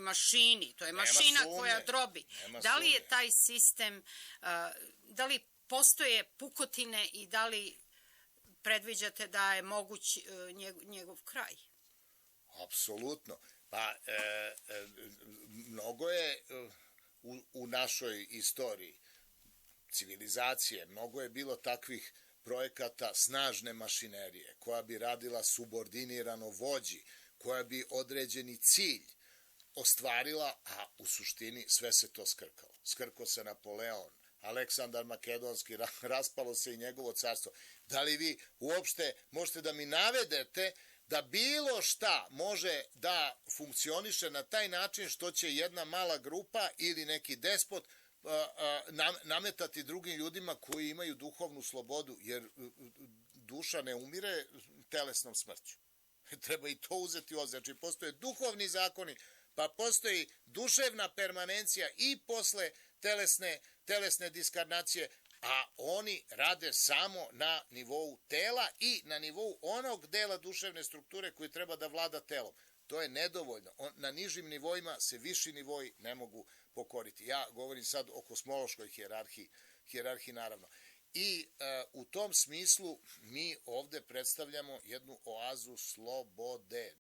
mašini, to je mašina koja drobi. Da li je taj sistem, da li postoje pukotine i da li predviđate da je moguć njegov kraj? Apsolutno. Pa, mnogo je u našoj istoriji civilizacije, mnogo je bilo takvih projekata snažne mašinerije koja bi radila subordinirano vođi, koja bi određeni cilj ostvarila, a u suštini sve se to skrkalo. Skrkao se Napoleon, Aleksandar Makedonski, raspalo se i njegovo carstvo. Da li vi uopšte možete da mi navedete da bilo šta može da funkcioniše na taj način što će jedna mala grupa ili neki despot nametati drugim ljudima koji imaju duhovnu slobodu, jer duša ne umire telesnom smrću. Treba i to uzeti u obzir. Znači, postoje duhovni zakoni, pa postoji duševna permanencija i posle telesne diskarnacije, a oni rade samo na nivou tela i na nivou onog dela duševne strukture koji treba da vlada telom. To je nedovoljno. Na nižim nivoima se viši nivoji ne mogu pokoriti. Ja govorim sad o kosmološkoj hijerarhiji naravno. I u tom smislu mi ovde predstavljamo jednu oazu slobode.